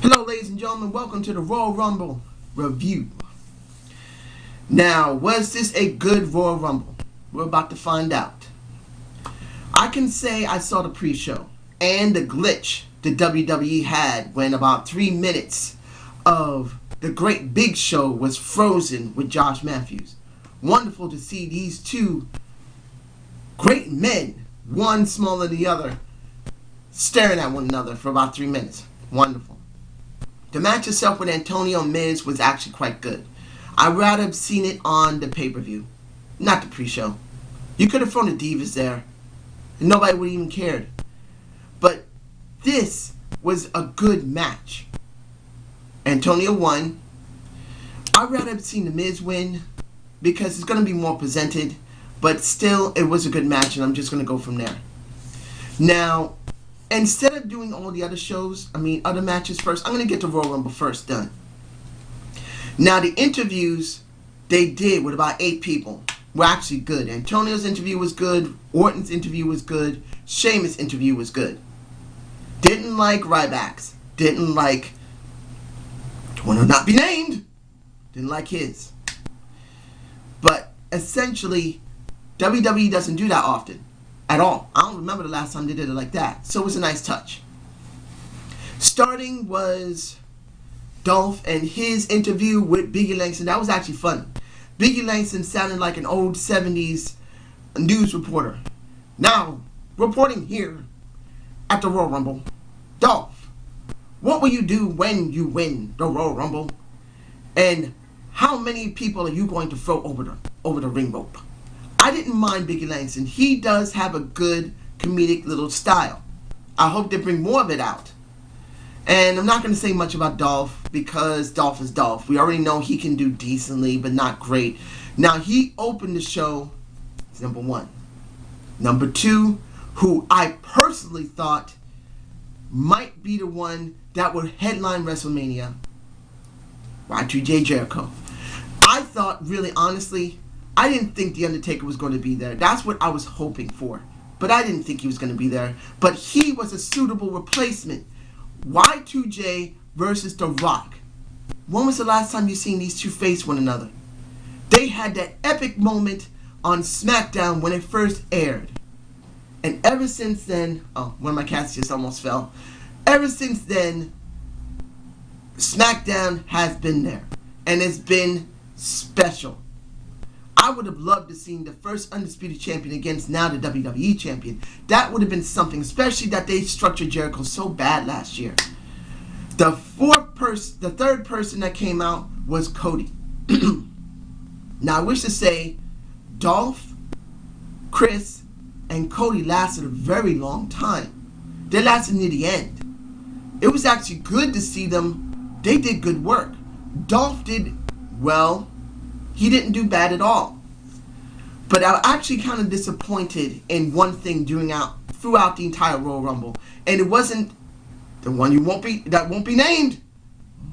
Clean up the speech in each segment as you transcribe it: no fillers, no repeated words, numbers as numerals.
Hello, ladies and gentlemen. Welcome to the Royal Rumble review. Now, was this a good Royal Rumble? We're about to find out. I can say I saw the pre-show and the glitch the WWE had when about 3 minutes of the great big show was frozen with Josh Matthews. Wonderful to see these two great men, one smaller than the other, staring at one another for about 3 minutes. Wonderful. The match itself with Antonio and Miz was actually quite good. I'd rather have seen it on the pay-per-view, not the pre-show. You could have thrown the Divas there, and nobody would even cared. But this was a good match. Antonio won. I'd rather have seen the Miz win because it's going to be more presented, but still, it was a good match, and I'm just going to go from there. Now, instead of doing all the other matches first, I'm going to get the Royal Rumble first done. Now, the interviews they did with about 8 people were actually good. Antonio's interview was good. Orton's interview was good. Sheamus' interview was good. Didn't like Ryback's. Didn't like one who not be named. Didn't like his. But essentially, WWE doesn't do that often. At all. I don't remember the last time they did it like that. So it was a nice touch. Starting was Dolph and his interview with Biggie Langston. That was actually fun. Biggie Langston sounded like an old 70s news reporter. Now, reporting here at the Royal Rumble. Dolph, what will you do when you win the Royal Rumble? And how many people are you going to throw over the ring rope? I didn't mind Biggie Langston. He does have a good comedic little style. I hope they bring more of it out. And I'm not going to say much about Dolph because Dolph is Dolph. We already know he can do decently, but not great. Now, he opened the show, number 1. Number 2, who I personally thought might be the one that would headline WrestleMania, Y2J Jericho. I thought, really honestly, I didn't think The Undertaker was going to be there. That's what I was hoping for. But I didn't think he was going to be there. But he was a suitable replacement. Y2J versus The Rock. When was the last time you seen these two face one another? They had that epic moment on SmackDown when it first aired. And ever since then, one of my cats just almost fell. Ever since then, SmackDown has been there. And it's been special. I would have loved to see the first Undisputed Champion against now the WWE Champion. That would have been something, especially that they structured Jericho so bad last year. The third person that came out was Cody. Now, I wish to say Dolph, Chris, and Cody lasted a very long time. They lasted near the end. It was actually good to see them. They did good work. Dolph did well. He didn't do bad at all. But I was actually kind of disappointed in one thing throughout the entire Royal Rumble. And it wasn't the one that won't be named.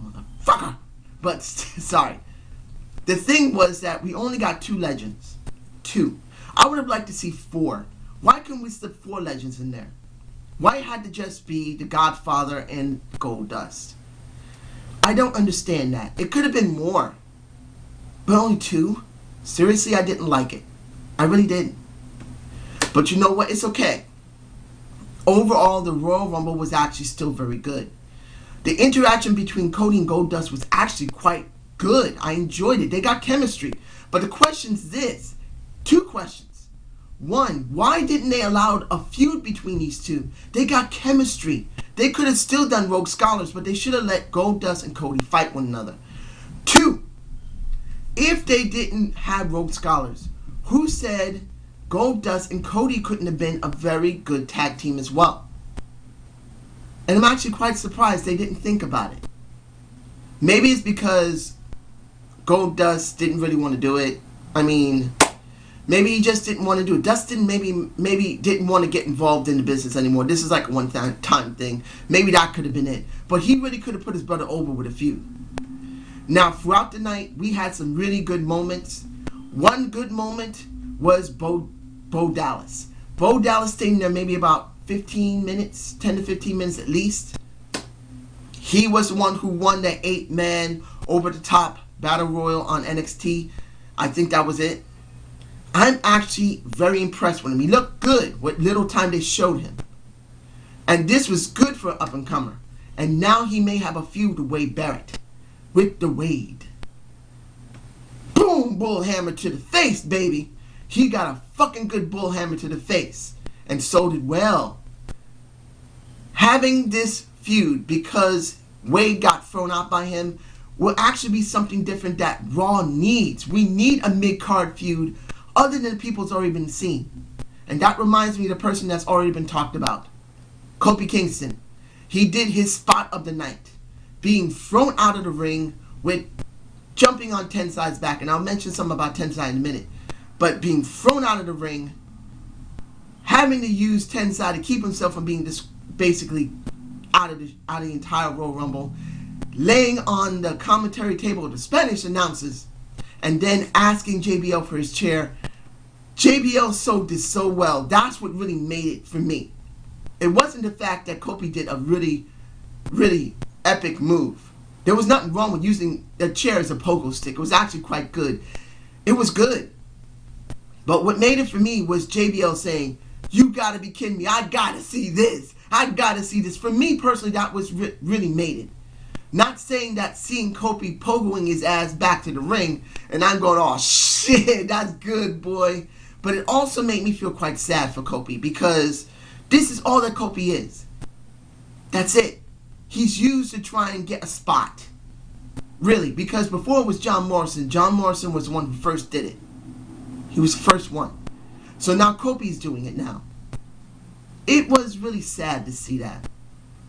Motherfucker. But, sorry. The thing was that we only got 2 legends. 2. I would have liked to see 4. Why couldn't we slip 4 legends in there? Why it had to just be the Godfather and Goldust? I don't understand that. It could have been more. But only 2? Seriously, I didn't like it. I really didn't. But you know what? It's okay. Overall, the Royal Rumble was actually still very good. The interaction between Cody and Goldust was actually quite good. I enjoyed it. They got chemistry. But the question's this. 2 questions. 1, why didn't they allow a feud between these two? They got chemistry. They could have still done Rogue Scholars, but they should have let Goldust and Cody fight one another. 2, if they didn't have Rogue Scholars, who said Goldust and Cody couldn't have been a very good tag team as well? And I'm actually quite surprised they didn't think about it. Maybe it's because Goldust didn't really want to do it. I mean, maybe he just didn't want to do it. Dustin maybe didn't want to get involved in the business anymore. This is like a one-time thing. Maybe that could have been it. But he really could have put his brother over with a feud. Now, throughout the night, we had some really good moments. One good moment was Bo Dallas. Bo Dallas stayed in there maybe about 15 minutes, 10 to 15 minutes at least. He was the one who won that 8-man over-the-top battle royal on NXT. I think that was it. I'm actually very impressed with him. He looked good what little time they showed him. And this was good for an up-and-comer. And now he may have a feud with Wade Barrett. With the Wade. Boom! Bull hammer to the face, baby. He got a fucking good bull hammer to the face. And so did Well. Having this feud, because Wade got thrown out by him, will actually be something different that Raw needs. We need a mid-card feud other than the people that's already been seen. And that reminds me of the person that's already been talked about. Kofi Kingston. He did his spot of the night. Being thrown out of the ring with jumping on Tensai's back. And I'll mention something about Tensai in a minute. But being thrown out of the ring, having to use Tensai to keep himself from being basically out of the entire Royal Rumble, laying on the commentary table with the Spanish announcers, and then asking JBL for his chair. JBL sold this so well. That's what really made it for me. It wasn't the fact that Kofi did a really, really epic move. There was nothing wrong with using the chair as a pogo stick. It was actually quite good. It was good. But what made it for me was JBL saying, "You gotta be kidding me. I gotta see this. I gotta see this." For me personally, that was really made it. Not saying that seeing Kofi pogoing his ass back to the ring and I'm going, "Oh shit, that's good, boy." But it also made me feel quite sad for Kofi because this is all that Kofi is. That's it. He's used to try and get a spot. Really, because before it was John Morrison. John Morrison was the one who first did it. He was the first one. So now Kofi's doing it now. It was really sad to see that.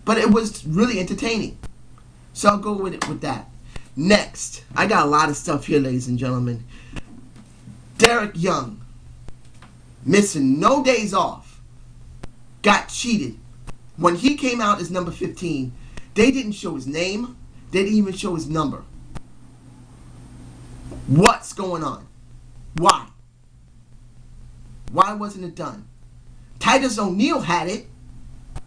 But it was really entertaining. So I'll go with it with that. Next, I got a lot of stuff here, ladies and gentlemen. Derek Young, missing no days off, got cheated. When he came out as number 15, they didn't show his name. They didn't even show his number. What's going on? Why? Why wasn't it done? Titus O'Neil had it.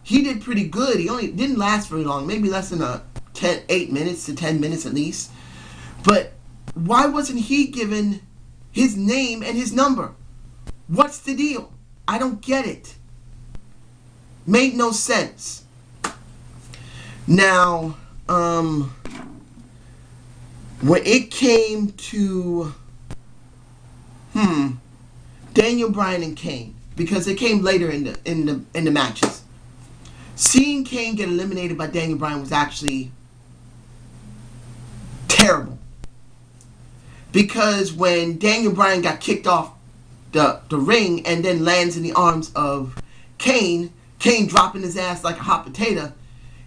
He did pretty good. He only didn't last very long. Maybe less than 8 minutes to 10 minutes at least. But why wasn't he given his name and his number? What's the deal? I don't get it. Made no sense. Now, when it came to Daniel Bryan and Kane, because it came later in the matches. Seeing Kane get eliminated by Daniel Bryan was actually terrible. Because when Daniel Bryan got kicked off the ring and then lands in the arms of Kane dropping his ass like a hot potato,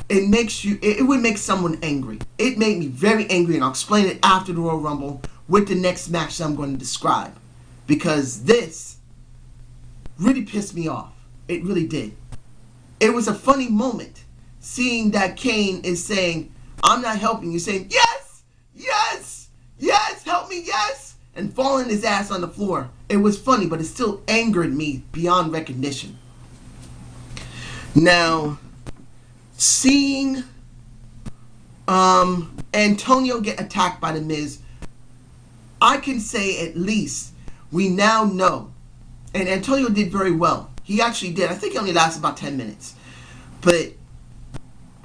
it would make someone angry. It made me very angry, and I'll explain it after the Royal Rumble with the next match that I'm going to describe. Because this really pissed me off. It really did. It was a funny moment seeing that Kane is saying, "I'm not helping you," saying, "Yes, yes, yes, help me, yes," and falling his ass on the floor. It was funny, but it still angered me beyond recognition. Now, seeing Antonio get attacked by The Miz, I can say at least we now know, and Antonio did very well. He actually did. I think he only lasted about 10 minutes. But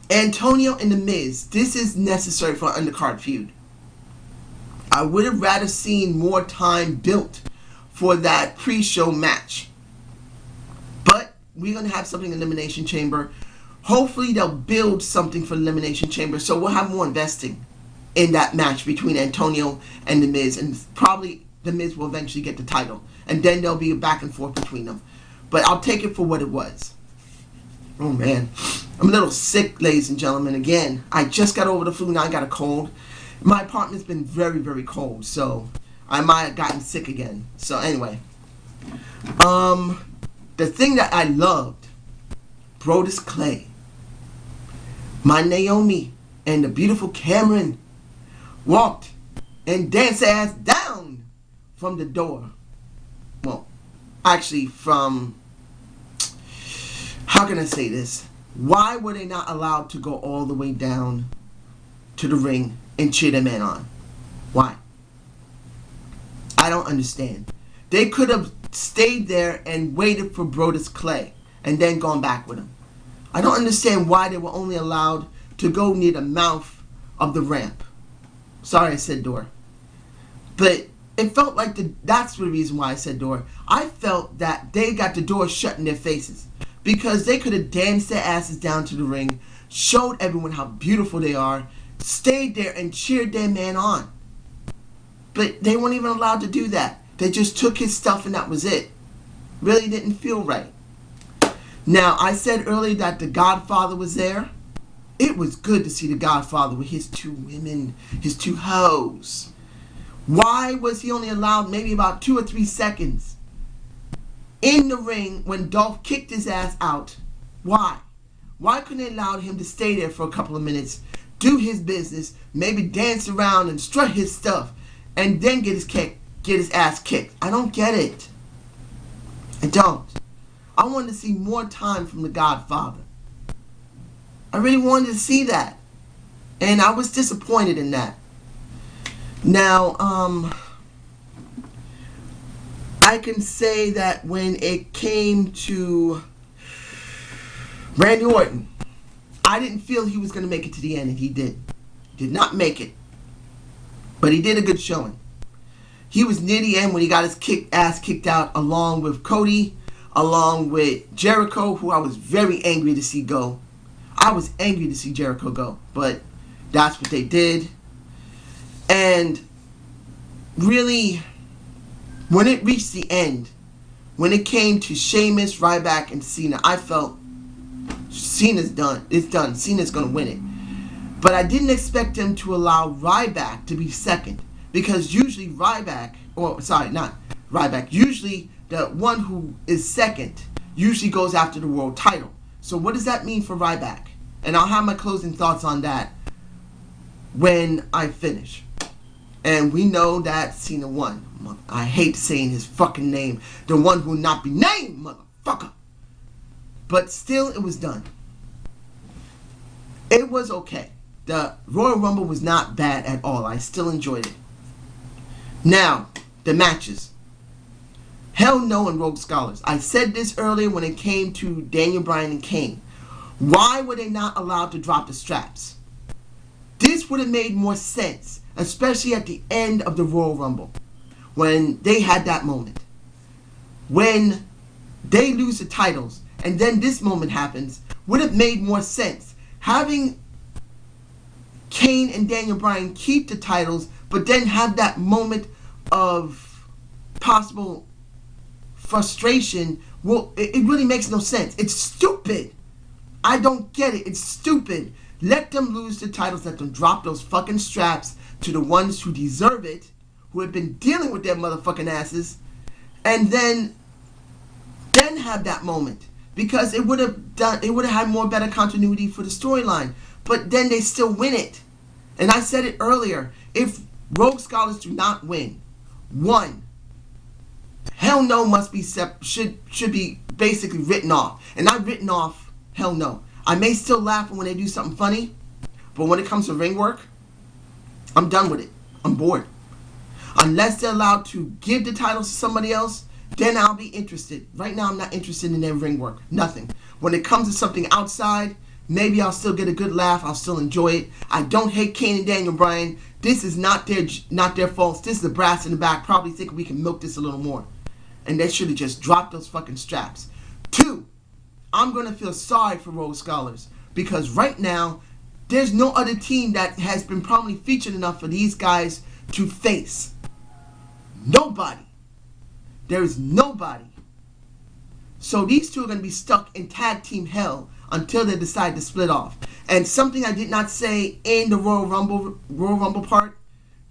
Antonio and The Miz, this is necessary for an undercard feud. I would have rather seen more time built for that pre-show match. But we're going to have something in Elimination Chamber. Hopefully they'll build something for Elimination Chamber, so we'll have more investing in that match between Antonio and The Miz. And probably The Miz will eventually get the title. And then there'll be a back and forth between them. But I'll take it for what it was. Oh man. I'm a little sick, ladies and gentlemen. Again, I just got over the flu. Now I got a cold. My apartment's been very, very cold. So I might have gotten sick again. So anyway. The thing that I loved, Brodus Clay, my Naomi, and the beautiful Cameron walked and danced their ass down from the door. Well, actually from, how can I say this? Why were they not allowed to go all the way down to the ring and cheer their man on? Why? I don't understand. They could have stayed there and waited for Brodus Clay and then gone back with him. I don't understand why they were only allowed to go near the mouth of the ramp. Sorry I said door. But it felt like that's the reason why I said door. I felt that they got the door shut in their faces because they could have danced their asses down to the ring, showed everyone how beautiful they are, stayed there and cheered their man on. But they weren't even allowed to do that. They just took his stuff and that was it. Really didn't feel right. Now, I said earlier that the Godfather was there. It was good to see the Godfather with his two women, his two hoes. Why was he only allowed maybe about 2 or 3 seconds in the ring when Dolph kicked his ass out? Why? Why couldn't they allow him to stay there for a couple of minutes, do his business, maybe dance around and strut his stuff, and then get his ass kicked? I don't get it. I don't. I wanted to see more time from the Godfather. I really wanted to see that. And I was disappointed in that. Now, I can say that when it came to Randy Orton, I didn't feel he was going to make it to the end, and he did. Did not make it. But he did a good showing. He was near the end when he got his ass kicked out along with Cody, along with Jericho, who I was very angry to see go. I was angry to see Jericho go, but that's what they did. And really, when it reached the end, when it came to Sheamus, Ryback, and Cena, I felt Cena's done. It's done. Cena's going to win it. But I didn't expect him to allow Ryback to be second. Because usually usually the one who is second usually goes after the world title. So what does that mean for Ryback? And I'll have my closing thoughts on that when I finish. And we know that Cena won. I hate saying his fucking name. The one who will not be named, motherfucker. But still, it was done. It was okay. The Royal Rumble was not bad at all. I still enjoyed it. Now, the matches. Hell No and Rogue Scholars. I said this earlier when it came to Daniel Bryan and Kane. Why were they not allowed to drop the straps? This would have made more sense, especially at the end of the Royal Rumble, when they had that moment. When they lose the titles, and then this moment happens, would have made more sense. Having Kane and Daniel Bryan keep the titles, but then have that moment of possible frustration. Well, it really makes no sense. It's stupid. I don't get it. It's stupid. Let them lose the titles. Let them drop those fucking straps to the ones who deserve it, who have been dealing with their motherfucking asses, and then have that moment. Because it would have had more better continuity for the storyline. But then they still win it. And I said it earlier. If Rogue Scholars do not win, one, Hell No must be should be basically written off. And I've written off Hell No. I may still laugh when they do something funny, but when it comes to ring work, I'm done with it. I'm bored. Unless they're allowed to give the titles to somebody else, then I'll be interested. Right now, I'm not interested in their ring work. Nothing. When it comes to something outside, maybe I'll still get a good laugh. I'll still enjoy it. I don't hate Kane and Daniel Bryan. This is not their fault. This is the brass in the back probably thinking we can milk this a little more. And they should have just dropped those fucking straps. 2, I'm going to feel sorry for Rogue Scholars. Because right now, there's no other team that has been prominently featured enough for these guys to face. Nobody. There is nobody. So these two are going to be stuck in tag team hell until they decide to split off. And something I did not say in the Royal Rumble part,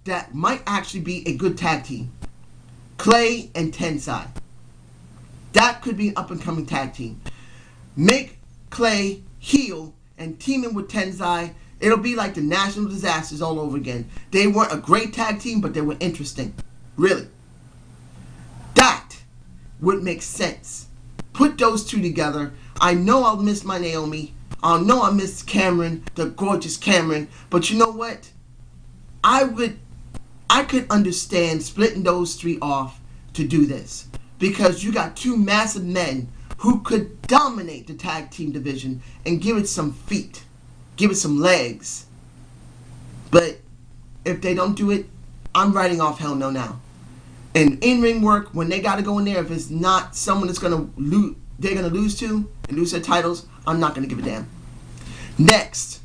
that might actually be a good tag team. Clay and Tensai. That could be an up-and-coming tag team. Make Clay heel and team him with Tensai. It'll be like the National Disasters all over again. They weren't a great tag team, but they were interesting. Really. That would make sense. Put those two together. I know I'll miss my Naomi. I know I miss Cameron, the gorgeous Cameron, but you know what? I could understand splitting those three off to do this, because you got two massive men who could dominate the tag team division and give it some feet, give it some legs. But if they don't do it, I'm writing off Hell No now. And in-ring work, when they got to go in there, if it's not someone that's going to lose, they're going to lose to and lose their titles, I'm not going to give a damn. Next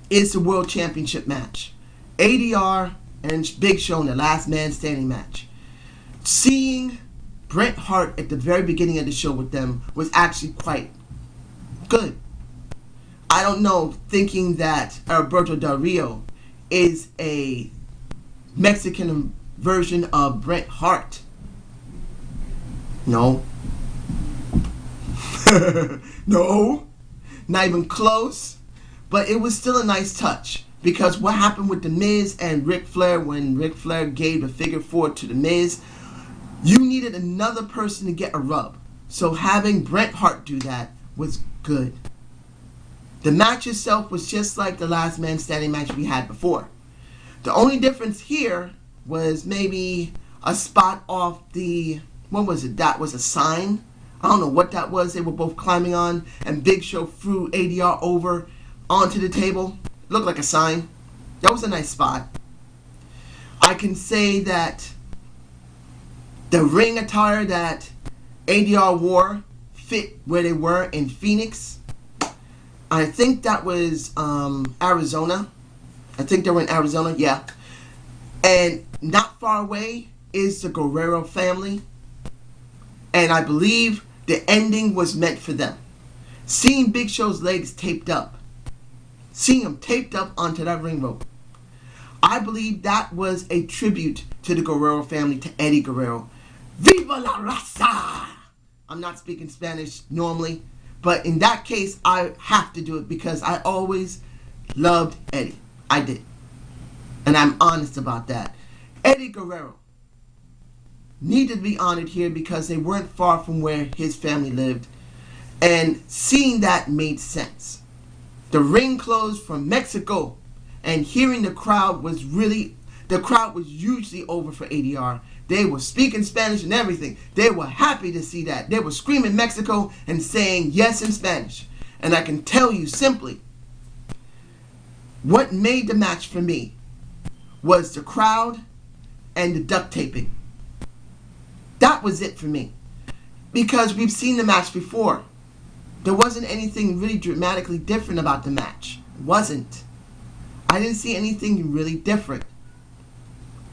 is the World Championship match. ADR and Big Show in the last man standing match. Seeing Bret Hart at the very beginning of the show with them was actually quite good. I don't know, thinking that Alberto Del Rio is a Mexican version of Bret Hart. No. No. Not even close. But it was still a nice touch. Because what happened with The Miz and Ric Flair when Ric Flair gave the figure 4 to The Miz, you needed another person to get a rub. So having Bret Hart do that was good. The match itself was just like the last man standing match we had before. The only difference here was maybe a spot off the, what was it? That was a sign. I don't know what that was. They were both climbing on, and Big Show threw ADR over onto the table. Looked like a sign. That was a nice spot. I can say that the ring attire that ADR wore fit where they were in Phoenix. I think that was Arizona. I think they were in Arizona, yeah. And not far away is the Guerrero family. And I believe the ending was meant for them. Seeing Big Show's legs taped up. Seeing him taped up onto that ring rope. I believe that was a tribute to the Guerrero family, to Eddie Guerrero. Viva la raza! I'm not speaking Spanish normally, but in that case, I have to do it because I always loved Eddie. I did. And I'm honest about that. Eddie Guerrero needed to be honored here because they weren't far from where his family lived. And seeing that made sense. The ring closed from Mexico, and hearing the crowd was usually over for ADR. They were speaking Spanish and everything. They were happy to see that. They were screaming Mexico and saying yes in Spanish. And I can tell you simply, what made the match for me was the crowd and the duct taping. That was it for me. Because we've seen the match before. There wasn't anything really dramatically different about the match. It wasn't. I didn't see anything really different.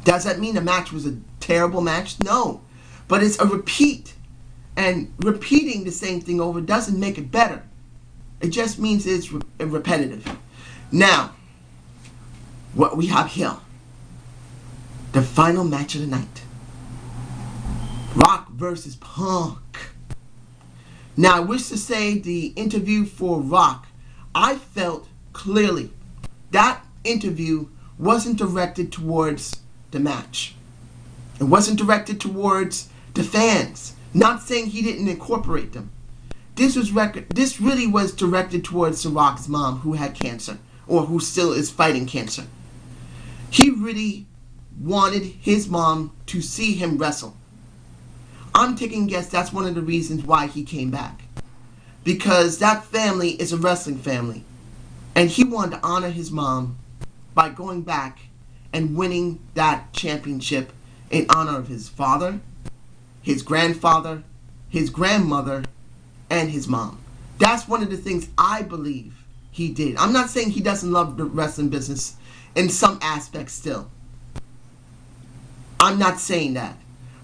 Does that mean the match was a terrible match? No. But it's a repeat. And repeating the same thing over doesn't make it better. It just means it's repetitive. Now, what we have here. The final match of the night. Rock versus Punk. Now, I wish to say the interview for Rock, I felt clearly that interview wasn't directed towards the match. It wasn't directed towards the fans. Not saying he didn't incorporate them. This really was directed towards The Rock's mom, who had cancer, or who still is fighting cancer. He really wanted his mom to see him wrestle. I'm taking a guess that's one of the reasons why he came back. Because that family is a wrestling family. And he wanted to honor his mom by going back and winning that championship in honor of his father, his grandfather, his grandmother, and his mom. That's one of the things I believe he did. I'm not saying he doesn't love the wrestling business in some aspects still. I'm not saying that.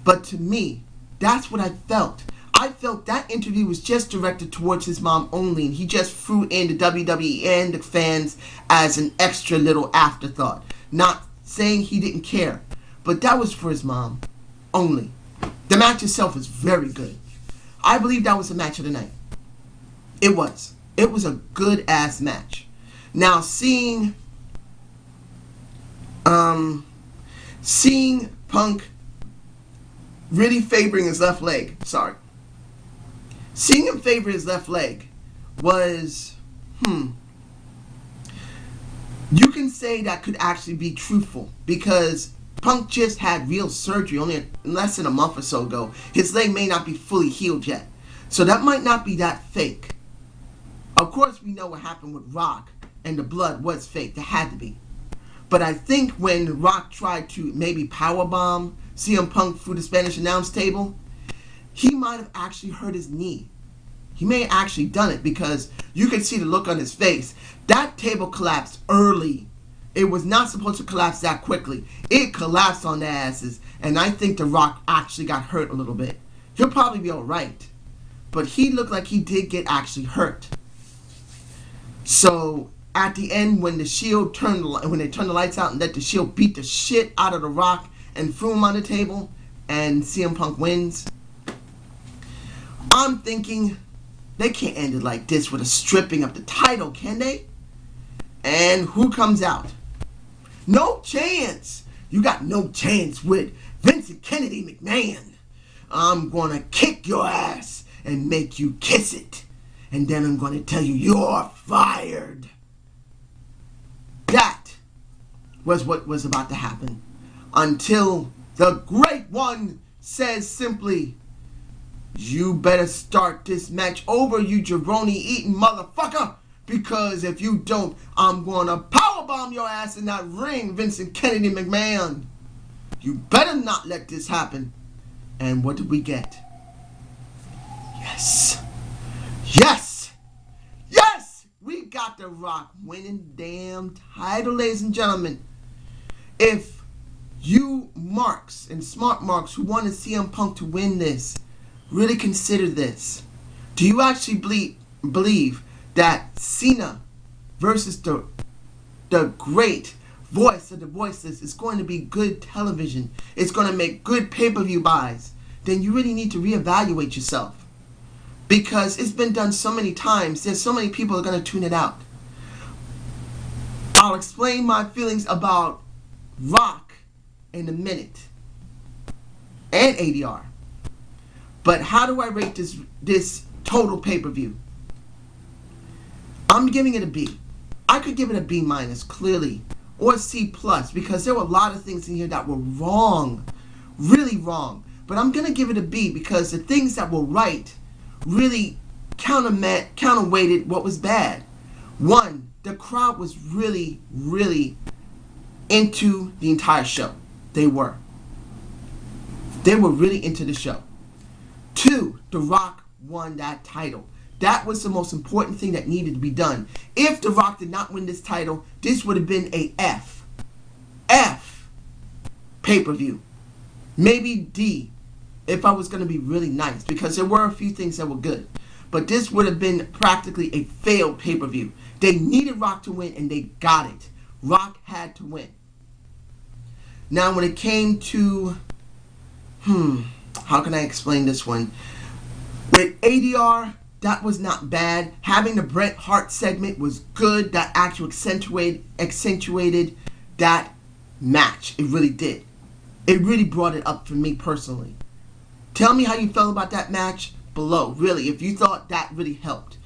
But to me, that's what I felt. I felt that interview was just directed towards his mom only, and he just threw in the WWE and the fans as an extra little afterthought. Not saying he didn't care, but that was for his mom only. The match itself was very good. I believe that was the match of the night. It was. It was a good-ass match. Now, seeing Punk really favoring his left leg. Seeing him favor his left leg was You can say that could actually be truthful because Punk just had real surgery only less than a month or so ago. His leg may not be fully healed yet. So that might not be that fake. Of course, we know what happened with Rock, and the blood was fake. There had to be. But I think when Rock tried to maybe powerbomb CM Punk through the Spanish announce table, he might have actually hurt his knee. He may have actually done it because you could see the look on his face. That table collapsed early. It was not supposed to collapse that quickly. It collapsed on their asses, and I think The Rock actually got hurt a little bit. He'll probably be alright, but he looked like he did get actually hurt. So at the end, when the Shield when they turned the lights out and let the Shield beat the shit out of The Rock and threw him on the table, and CM Punk wins, I'm thinking they can't end it like this with a stripping of the title, can they? And who comes out? No chance. You got no chance with Vincent Kennedy McMahon. I'm gonna kick your ass and make you kiss it. And then I'm gonna tell you you're fired. That was what was about to happen. Until the Great One says simply, you better start this match over, you jabroni eating motherfucker. Because if you don't, I'm gonna powerbomb your ass in that ring, Vincent Kennedy McMahon. You better not let this happen. And what did we get? Yes. Yes! Yes! We got The Rock winning damn title, ladies and gentlemen. If you marks and smart marks who want to see CM Punk to win this, really consider this. Do you actually believe that Cena versus the great voice of the voiceless is going to be good television? It's going to make good pay-per-view buys. Then you really need to reevaluate yourself. Because it's been done so many times. There's so many people that are going to tune it out. I'll explain my feelings about Rock in a minute. And ADR. But how do I rate this total pay-per-view? I'm giving it a B. I could give it a B minus, clearly, or a C plus, because there were a lot of things in here that were wrong, really wrong. But I'm gonna give it a B because the things that were right really counterweighted what was bad. One, the crowd was really, really into the entire show. They were really into the show. Two, The Rock won that title. That was the most important thing that needed to be done. If The Rock did not win this title, this would have been a F pay-per-view. Maybe D if I was going to be really nice, because there were a few things that were good. But this would have been practically a failed pay-per-view. They needed Rock to win, and they got it. Rock had to win. Now, when it came to... how can I explain this one? With ADR, that was not bad. Having the Bret Hart segment was good. That actually accentuated that match. It really did. It really brought it up for me personally. Tell me how you felt about that match below. Really, if you thought that really helped.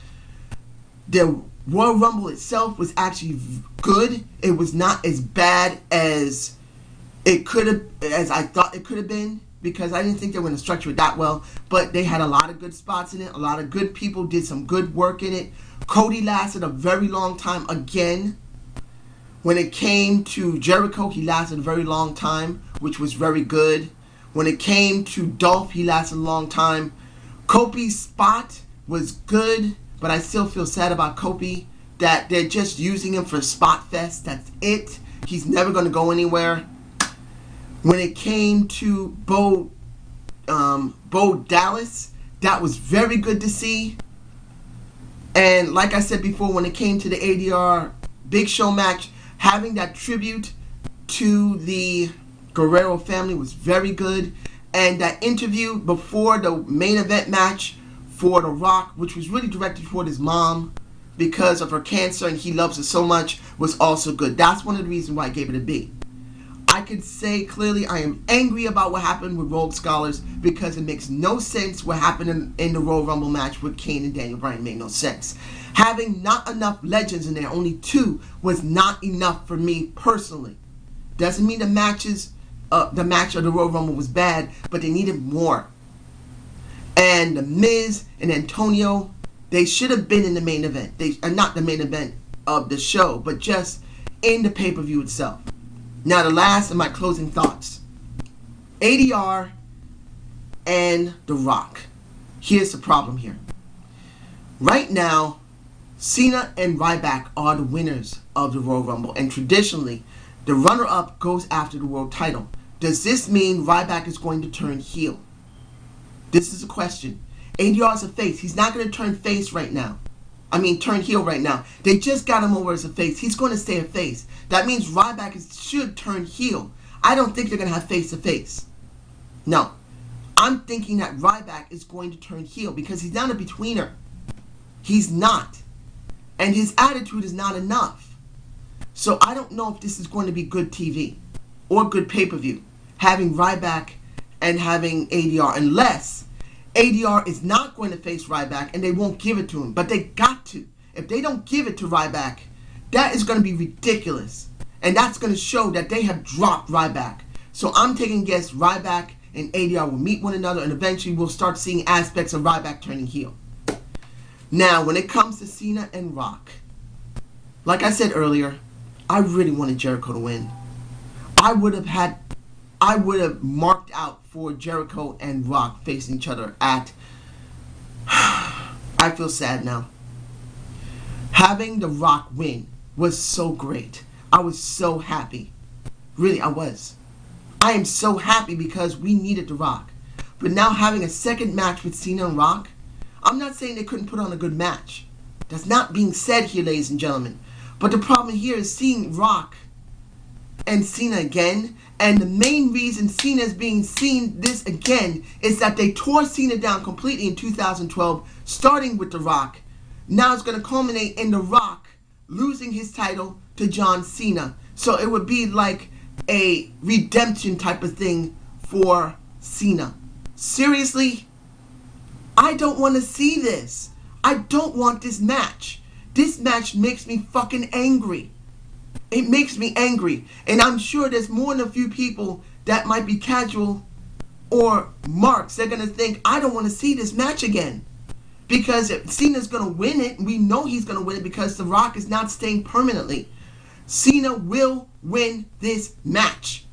The Royal Rumble itself was actually good. It was not as bad as I thought it could have been, because I didn't think they were going to structure it that well. But they had a lot of good spots in it. A lot of good people did some good work in it. Cody lasted a very long time again. When it came to Jericho, he lasted a very long time, which was very good. When it came to Dolph, he lasted a long time. Kofi's spot was good, but I still feel sad about Kofi, that they're just using him for spot fest. That's it. He's never going to go anywhere. When it came to Bo Dallas, that was very good to see. And like I said before, when it came to the ADR Big Show match, having that tribute to the Guerrero family was very good. And that interview before the main event match for The Rock, which was really directed toward his mom because of her cancer and he loves her so much, was also good. That's one of the reasons why I gave it a B. I could say clearly I am angry about what happened with Rogue Scholars, because it makes no sense what happened in the Royal Rumble match with Kane and Daniel Bryan. Made no sense. Having not enough legends in there, only 2, was not enough for me personally. Doesn't mean the match of the Royal Rumble was bad, but they needed more. And The Miz and Antonio, they should have been in the main event. They are not the main event of the show, but just in the pay-per-view itself. Now, the last of my closing thoughts. ADR and The Rock. Here's the problem here. Right now, Cena and Ryback are the winners of the Royal Rumble, and traditionally, the runner-up goes after the world title. Does this mean Ryback is going to turn heel? This is a question. ADR is a face. He's not going to turn face right now. Turn heel right now. They just got him over as a face. He's going to stay a face. That means Ryback should turn heel. I don't think they're going to have face-to-face. No. I'm thinking that Ryback is going to turn heel because he's not a betweener. He's not. And his attitude is not enough. So I don't know if this is going to be good TV or good pay-per-view, having Ryback and having ADR, unless ADR is not going to face Ryback and they won't give it to him. But they got to. If they don't give it to Ryback, that is going to be ridiculous. And that's going to show that they have dropped Ryback. So I'm taking a guess Ryback and ADR will meet one another, and eventually we'll start seeing aspects of Ryback turning heel. Now, when it comes to Cena and Rock, like I said earlier, I really wanted Jericho to win. I would have marked out for Jericho and Rock facing each other at... I feel sad now. Having The Rock win was so great. I was so happy. Really, I was. I am so happy because we needed The Rock. But now having a second match with Cena and Rock, I'm not saying they couldn't put on a good match. That's not being said here, ladies and gentlemen. But the problem here is seeing Rock and Cena again. And the main reason Cena is being seen this again is that they tore Cena down completely in 2012, starting with The Rock. Now it's going to culminate in The Rock losing his title to John Cena. So it would be like a redemption type of thing for Cena. Seriously? I don't want to see this. I don't want this match. This match makes me fucking angry. It makes me angry. And I'm sure there's more than a few people that might be casual or marks. They're going to think, I don't want to see this match again. Because if Cena's going to win it, we know he's going to win it because The Rock is not staying permanently. Cena will win this match.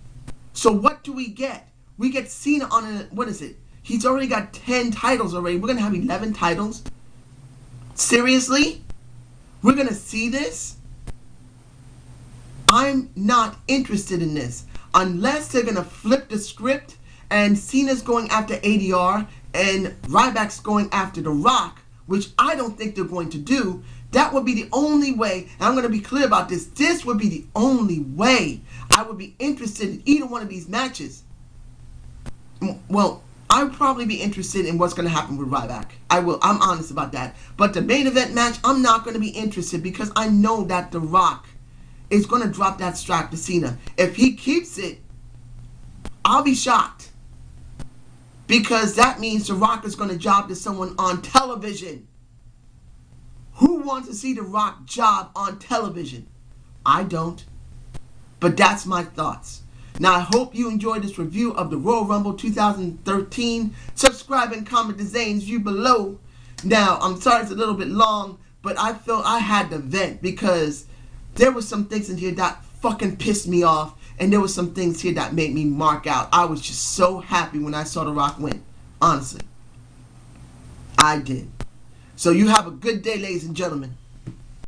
So what do we get? We get Cena on a, what is it? He's already got 10 titles already. We're going to have 11 titles? Seriously? We're going to see this? I'm not interested in this. Unless they're going to flip the script and Cena's going after ADR and Ryback's going after The Rock, which I don't think they're going to do. That would be the only way, and I'm going to be clear about this, this would be the only way I would be interested in either one of these matches. Well, I would probably be interested in what's going to happen with Ryback. I will. I'm honest about that. But the main event match, I'm not going to be interested because I know that The Rock is going to drop that strap to Cena. If he keeps it, I'll be shocked. Because that means The Rock is going to job to someone on television. Who wants to see The Rock job on television? I don't. But that's my thoughts. Now, I hope you enjoyed this review of the Royal Rumble 2013. Subscribe and comment the Zane's view below. Now, I'm sorry it's a little bit long, but I felt I had to vent because there were some things in here that fucking pissed me off, and there were some things here that made me mark out. I was just so happy when I saw The Rock win. Honestly. I did. So you have a good day, ladies and gentlemen.